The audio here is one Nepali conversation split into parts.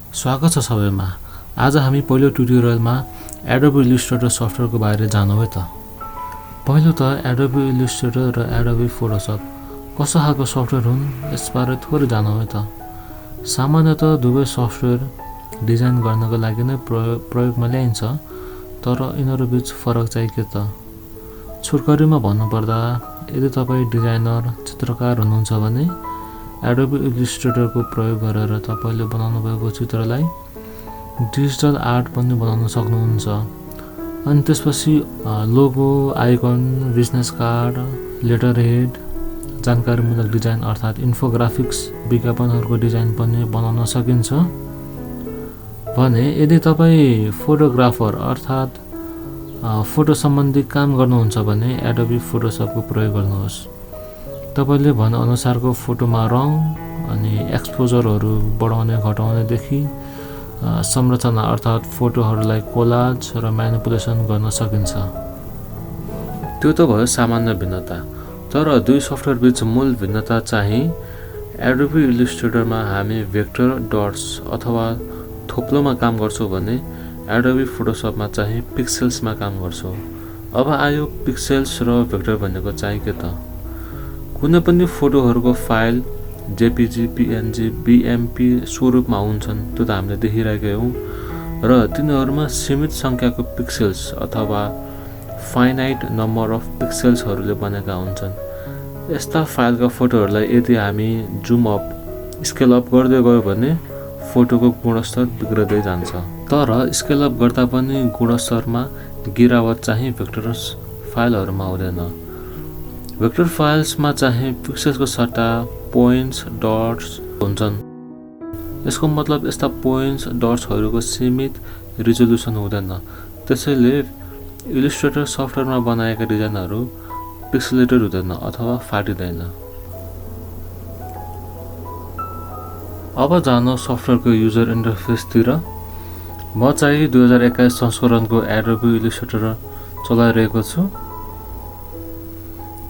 स्वागत छ सबैमा। आज हामी पहिलो ट्युटोरियलमा Adobe Illustrator सफ्टवेयरको बारे जानौँ है त। पहिलो त Adobe Illustrator र Adobe Photoshop कस्तो खालको सफ्टवेयर हुन् यसबारे थोरै जानौँ है त। सामान्यतः दुवै सफ्टवेयर डिजाइन गर्नको लागि नै प्रयोगमा ल्याइन्छ, तर यिनीहरू बीच फरक चाहिँ के त? छोटकरीमा भन्नुपर्दा यदि तपाईँ डिजाइनर, चित्रकार हुनुहुन्छ भने Adobe Illustrator को प्रयोग गरेर तपाईले बनाउनु भएको चित्रलाई डिजिटल आर्ट पनि बनाउन सक्नुहुन्छ। अनि त्यसपछि लोगो, आइकन, बिजनेस कार्ड, लेटर हेड, जानकारीमूलक डिजाइन अर्थात् इन्फोग्राफिक्स, विज्ञापनहरूको डिजाइन पनि बनाउन सकिन्छ। भने यदि तपाईँ फोटोग्राफर अर्थात् फोटो सम्बन्धी काम गर्नुहुन्छ भने Adobe Photoshop को प्रयोग गर्नुहोस्। तपाईले भने अनुसारको फोटोमा रङ अनि एक्सपोजरहरू बढाउने घटाउनेदेखि संरचना अर्थात् फोटोहरूलाई कोलाज र म्यानिपुलेसन गर्न सकिन्छ। त्यो त भयो सामान्य भिन्नता, तर दुई सफ्टवेयर बीच मूल भिन्नता चाहिँ Adobe Illustratorमा हामी भेक्टर, डट्स अथवा थोप्लोमा काम गर्छौं भने Adobe Photoshopमा चाहिँ पिक्सेल्समा काम गर्छौं। अब आयो पिक्सेल्स र भेक्टर भनेको चाहिँ के त? कुनै पनि फोटोहरूको फाइल जेपीजी, पीएनजी, बीएमपी स्वरूपमा हुन्छन्, त्यो त हामीले देखिरहेकै हौं, र तिनीहरूमा सीमित संख्याको पिक्सेल्स अथवा फाइनाइट नम्बर अफ पिक्सेल्सहरूले बनेका हुन्छन्। यस्ता फाइलका फोटोहरूलाई यदि हामी जुम अप, स्केल अप गर्दै गयो भने फोटोको गुणस्तर बिग्रदै जान्छ। तर स्केल अप गर्दा पनि गुणस्तरमा गिरावट चाहिँ भेक्टर फाइलहरूमा हुँदैन। भेक्टर फाइल्समा चाहिँ पिक्सेल्सको सट्टा पोइन्ट्स, डट्स हुन्छन्। यसको मतलब यस्ता पोइन्ट्स, डट्सहरूको सीमित रिजोल्युसन हुँदैन। त्यसैले इलस्ट्रेटर सफ्टवेयरमा बनाएका डिजाइनहरू पिक्सेलेटेड हुँदैन अथवा फाटिदैन। अब जानु सफ्टवेयरको युजर इन्टरफेसतिर। म चाहिँ 2021 संस्करणको Adobe Illustrator चलाइरहेको छु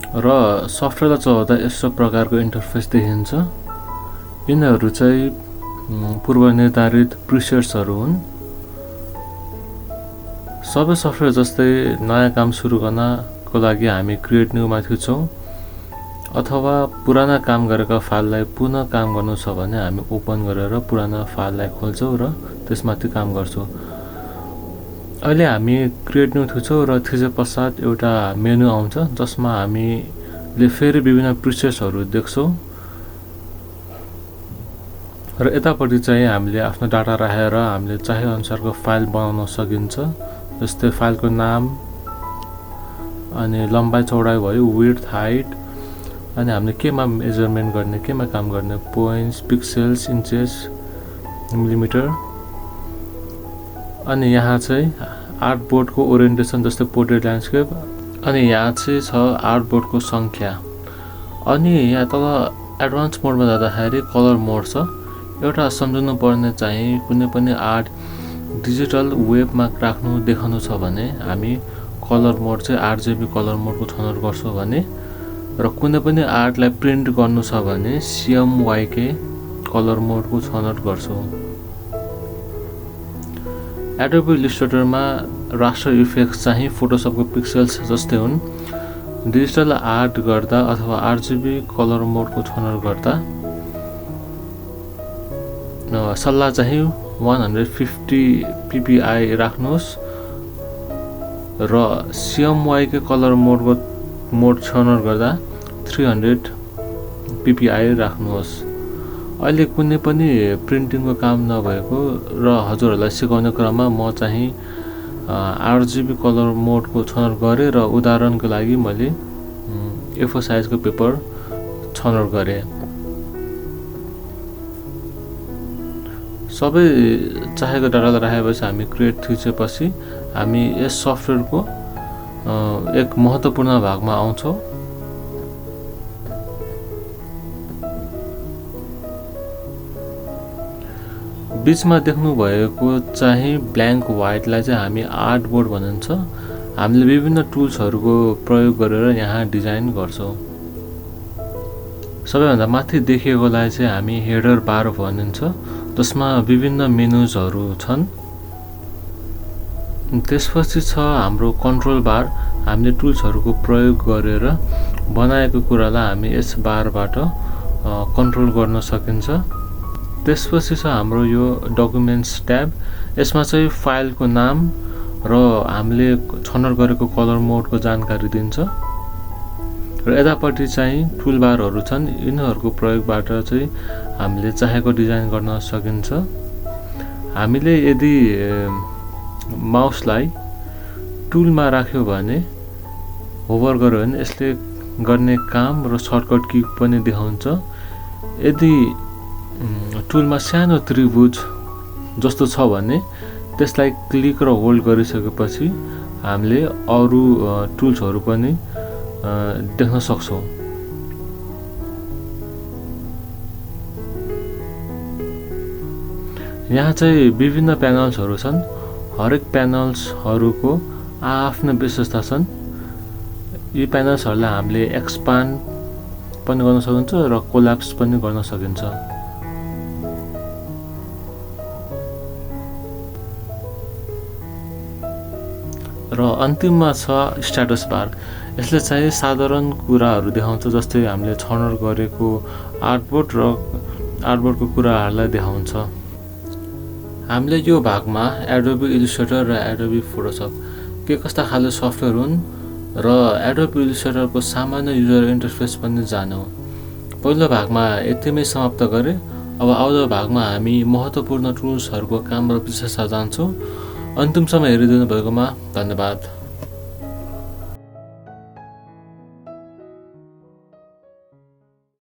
र सफ्टवेयरलाई चलाउँदा यस्तो प्रकारको इन्टरफेस देखिन्छ। यिनीहरू चाहिँ पूर्व निर्धारित प्रिसेट्सहरू हुन्। सबै सफ्टवेयर जस्तै नयाँ काम सुरु गर्नको लागि हामी क्रिएट न्यूमा थिच्छौं, अथवा पुराना काम गरेका फाइललाई पुनः काम गर्नु छ भने हामी ओपन गरेर पुराना फाइललाई खोल्छौं र त्यसमाथि काम गर्छौं। अहिले हामी क्रिएट न्यू थिच्छौं र थिचे पश्चात एउटा मेनु आउँछ जसमा हामीले फेरि विभिन्न प्रिसेट्सहरू देख्छौं र यतापट्टि चाहिँ हामीले आफ्नो डाटा राखेर हामीले चाहे अनुसारको फाइल बनाउन सकिन्छ। जस्तै फाइलको नाम अनि लम्बाइ चौडाइ भयो, विड्थ, हाइट, अनि हामीले केमा मेजरमेन्ट गर्ने, केमा काम गर्ने, पोइन्ट्स, पिक्सेल्स, इन्चेस, मिलिमिटर। अनि यहाँ चाहिँ आर्टबोर्डको ओरिएन्टेसन जस्तै पोर्ट्रेट, ल्यान्डस्केप, अनि यहाँ चाहिँ छ आर्टबोर्डको संख्या। अनि यहाँ तल एडभान्स मोडमा जाँदाखेरि कलर मोड छ। एउटा सम्झनु पर्ने चाहिँ कुनै पनि आर्ट डिजिटल वेबमा राख्नु देखाउनु छ भने हामी कलर मोड चाहिँ RGB कलर मोडको छनौट गर्छौं भने, र कुनै पनि आर्टलाई प्रिन्ट गर्नु छ भने CMYK कलर मोडको छनौट गर्छौं। Adobe Illustratorमा रास्टर इफेक्ट्स चाहिँ फोटोशपको पिक्सेल्स जस्तै हुन्। डिजिटल आर्ट गर्दा अथवा RGB कलर मोडको छनौट गर्दा सल्लाह चाहिँ 150 ppi राख्नुहोस् र CMYK कलर मोड छनौट गर्दा 300 ppi राख्नुहोस्। अहिले कुनै पनि प्रिन्टिङको काम नभएको र हजुरहरूलाई सिकाउने क्रममा म चाहिँ RGB कलर मोडको छनौट गरे र उदाहरणको लागि मैले A4 साइजको पेपर छनौट गरे। सबै चाहेको डाटालाई राखेपछि हामी क्रिएट थिचेपछि हामी यस सफ्टवेयरको एक महत्त्वपूर्ण भागमा आउँछौं। बीचमा देख्नु भएको चाहिँ ब्ल्याङ्क व्हाइटलाई चाहिँ हामी आर्टबोर्ड भनिन्छ। हामीले विभिन्न टुल्सहरूको प्रयोग गरेर यहाँ डिजाइन गर्छौं। सबैभन्दा माथि देखिएकोलाई चाहिँ हामी हेडर बार भनिन्छ, जसमा विभिन्न मेनुजहरू छन्। त्यसपछि छ हाम्रो कन्ट्रोल बार। हामीले टुल्सहरूको प्रयोग गरेर बनाएको कुरालाई हामी यस बारबाट कन्ट्रोल गर्न सकिन्छ। त्यसपछि छ हाम्रो यो डकुमेन्ट्स ट्याब। यसमा चाहिँ फाइलको नाम र हामीले छनौट गरेको कलर मोडको जानकारी दिन्छ। र यतापट्टि चाहिँ टुलबारहरू छन्। यिनीहरूको प्रयोगबाट चाहिँ हामीले चाहेको डिजाइन गर्न सकिन्छ। हामीले यदि माउसलाई टुलमा राख्यो भने होभर गर्यो भने यसले गर्ने काम र सर्टकट की पनि देखाउँछ। यदि टुलमा सानो त्रिभुज जस्तो छ भने त्यसलाई क्लिक र होल्ड गरिसकेपछि हामीले अरू टुल्सहरू पनि देख्न सक्छौं। यहाँ चाहिँ विभिन्न प्यानल्सहरू छन्। हरेक प्यानल्सहरूको आफ्नै विशेषता छन्। यी प्यानल्सहरूलाई हामीले एक्सपान्ड पनि गर्न सकिन्छ र कोल्याप्स पनि गर्न सकिन्छ। र अन्तिममा छ स्ट्याटस बार। यसले चाहिँ साधारण कुराहरू देखाउँछ, जस्तै हामीले छनौट गरेको आर्टबोर्डको कुराहरूलाई देखाउँछ। हामीले यो भागमा एडोबी इलस्ट्रेटर र एडोबी फोटोसप के कस्ता खाले सफ्टवेयर हुन् र एडोबी इलस्ट्रेटरको सामान्य युजर इन्टरफेस पनि जानौँ। पहिलो भागमा यतिमै समाप्त गरे। अब आउँदो भागमा हामी महत्त्वपूर्ण टुल्सहरूको काम र विशेषता जान्छौँ। अन्तिमसम्म हेरिदिनु भएकोमा धन्यवाद।